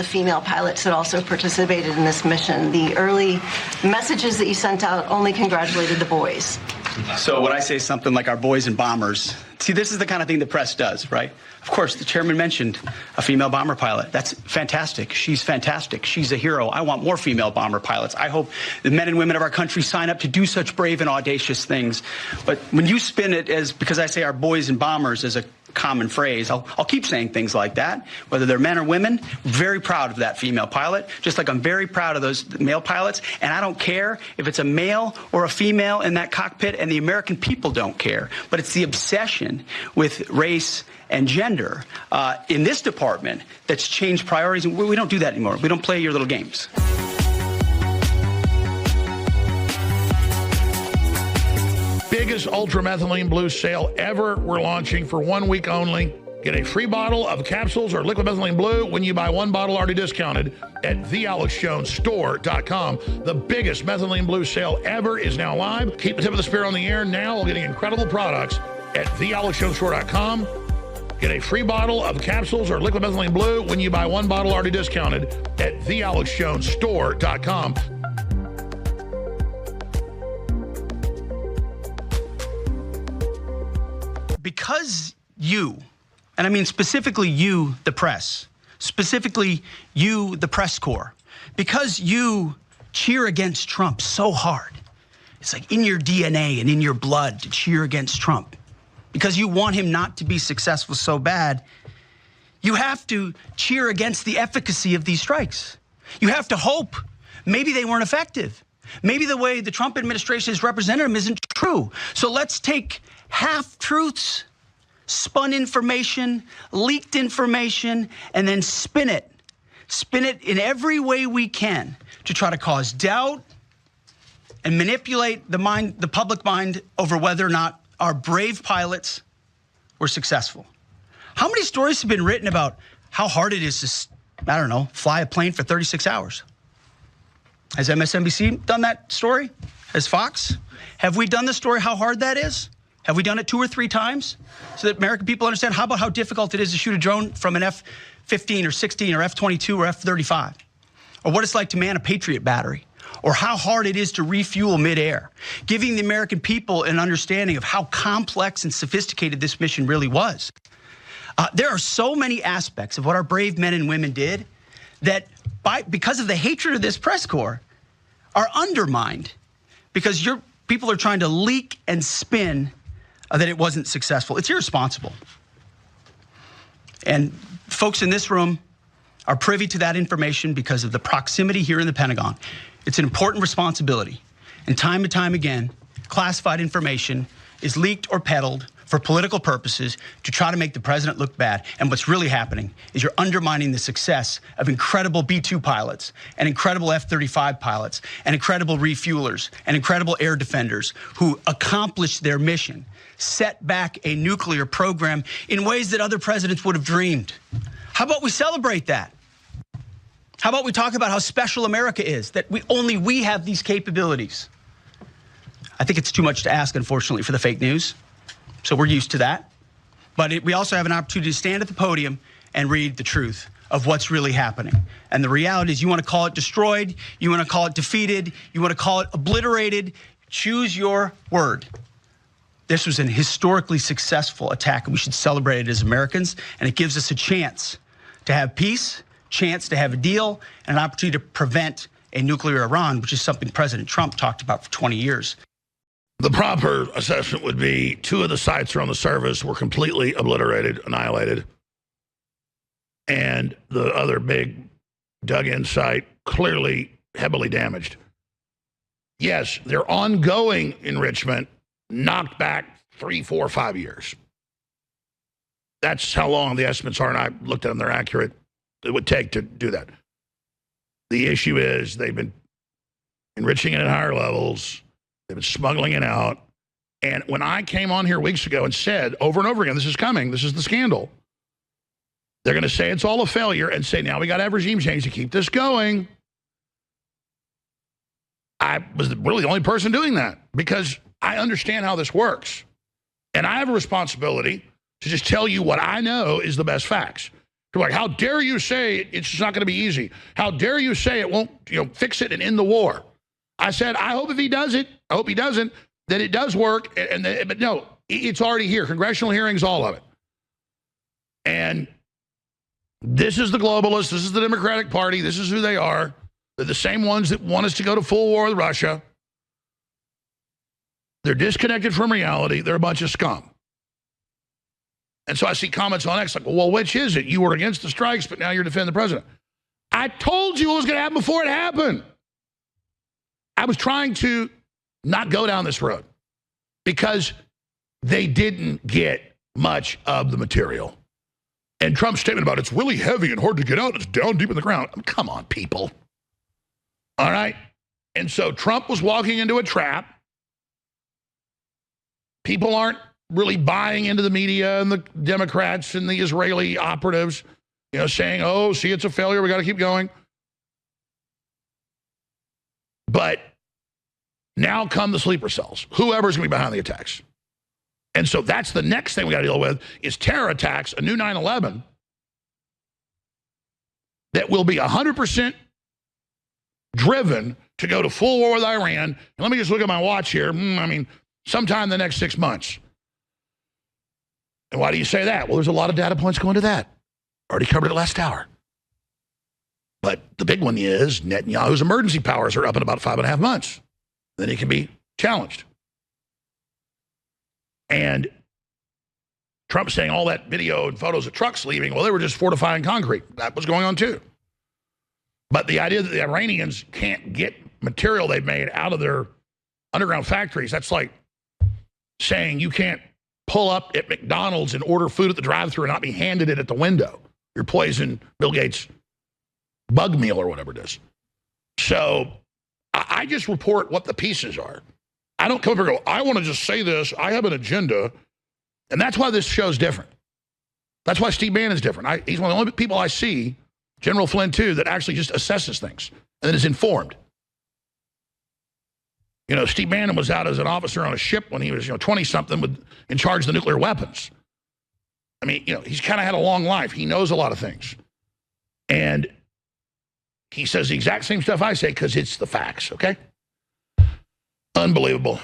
The female pilots that also participated in this mission. The early messages that you sent out only congratulated the boys. So when I say something like our boys and bombers, see, this is the kind of thing the press does, right? Of course, the chairman mentioned a female bomber pilot. That's fantastic. She's fantastic. She's a hero. I want more female bomber pilots. I hope the men and women of our country sign up to do such brave and audacious things. But when you spin it as, because I say our boys and bombers as a common phrase, I'll keep saying things like that, whether they're men or women. Very proud of that female pilot, just like I'm very proud of those male pilots. And I don't care if it's a male or a female in that cockpit, and the American people don't care. But it's the obsession with race and gender in this department that's changed priorities. And we don't do that anymore. We don't play your little games. Biggest ultramethylene blue sale ever. We're launching for 1 week only. Get a free bottle of capsules or liquid methylene blue when you buy one bottle already discounted at thealexjonesstore.com. The biggest methylene blue sale ever is now live. Keep the tip of the spear on the air now while getting incredible products at thealexjonesstore.com. Get a free bottle of capsules or liquid methylene blue when you buy one bottle already discounted at thealexjonesstore.com. Because you, and I mean specifically you, the press, specifically you, the press corps, because you cheer against Trump so hard, it's like in your DNA and in your blood to cheer against Trump, because you want him not to be successful so bad, you have to cheer against the efficacy of these strikes. You have to hope maybe they weren't effective. Maybe the way the Trump administration has represented him isn't true. So let's take half-truths, spun information, leaked information, and then spin it. Spin it in every way we can to try to cause doubt and manipulate the public mind over whether or not our brave pilots were successful. How many stories have been written about how hard it is to, I don't know, fly a plane for 36 hours? Has MSNBC done that story? Has Fox? Have we done the story how hard that is? Have we done it 2 or 3 times so that American people understand? How about how difficult it is to shoot a drone from an F-15 or 16 or F-22 or F-35? Or what it's like to man a Patriot battery? Or how hard it is to refuel midair? Giving the American people an understanding of how complex and sophisticated this mission really was. There are so many aspects of what our brave men and women did that because of the hatred of this press corps are undermined because your people are trying to leak and spin that it wasn't successful. It's irresponsible. And folks in this room are privy to that information because of the proximity here in the Pentagon. It's an important responsibility. And time and time again, classified information is leaked or peddled for political purposes to try to make the president look bad. And what's really happening is you're undermining the success of incredible B-2 pilots and incredible F-35 pilots and incredible refuelers and incredible air defenders who accomplished their mission, set back a nuclear program in ways that other presidents would have dreamed. How about we celebrate that? How about we talk about how special America is, that only we have these capabilities? I think it's too much to ask, unfortunately, for the fake news. So we're used to that. But we also have an opportunity to stand at the podium and read the truth of what's really happening. And the reality is, you want to call it destroyed, you want to call it defeated, you want to call it obliterated, choose your word. This was an historically successful attack, and we should celebrate it as Americans. And it gives us a chance to have peace, chance to have a deal, and an opportunity to prevent a nuclear Iran, which is something President Trump talked about for 20 years. The proper assessment would be 2 of the sites are on the surface were completely obliterated, annihilated. And the other big dug-in site clearly heavily damaged. Yes, their ongoing enrichment knocked back 3, 4, 5 years. That's how long the estimates are, and I looked at them, they're accurate. It would take to do that. The issue is they've been enriching it at higher levels. They've been smuggling it out. And when I came on here weeks ago and said over and over again, this is coming, this is the scandal, they're going to say it's all a failure and say, now we got to have regime change to keep this going. I was really the only person doing that because I understand how this works. And I have a responsibility to just tell you what I know is the best facts. People are like, how dare you say it's just not going to be easy? How dare you say it won't, fix it and end the war? I said, I hope if he does it, I hope he doesn't, that it does work. But no, it's already here. Congressional hearings, all of it. And this is the globalists. This is the Democratic Party. This is who they are. They're the same ones that want us to go to full war with Russia. They're disconnected from reality. They're a bunch of scum. And so I see comments on X like, well, which is it? You were against the strikes, but now you're defending the president. I told you what was going to happen before it happened. I was trying to not go down this road because they didn't get much of the material. And Trump's statement about it's really heavy and hard to get out, it's down deep in the ground. I mean, come on, people. All right? And so Trump was walking into a trap. People aren't really buying into the media and the Democrats and the Israeli operatives, saying, oh, see, it's a failure, we got to keep going. But now come the sleeper cells, whoever's going to be behind the attacks. And so that's the next thing we got to deal with is terror attacks, a new 9/11 that will be 100% driven to go to full war with Iran. And let me just look at my watch here. Sometime in the next 6 months. And why do you say that? Well, there's a lot of data points going to that. Already covered it last hour. But the big one is Netanyahu's emergency powers are up in about 5.5 months. Then he can be challenged. And Trump saying all that video and photos of trucks leaving, well, they were just fortifying concrete. That was going on too. But the idea that the Iranians can't get material they've made out of their underground factories, that's like saying you can't pull up at McDonald's and order food at the drive-thru and not be handed it at the window. You're poisoning Bill Gates' bug meal or whatever it is. So I just report what the pieces are. I don't come up here and go, I want to just say this. I have an agenda. And that's why this show's different. That's why Steve Bannon's different. He's one of the only people I see, General Flynn too, that actually just assesses things and that is informed. Steve Bannon was out as an officer on a ship when he was, 20-something in charge of the nuclear weapons. I mean, he's kind of had a long life. He knows a lot of things. And he says the exact same stuff I say because it's the facts, okay? Unbelievable.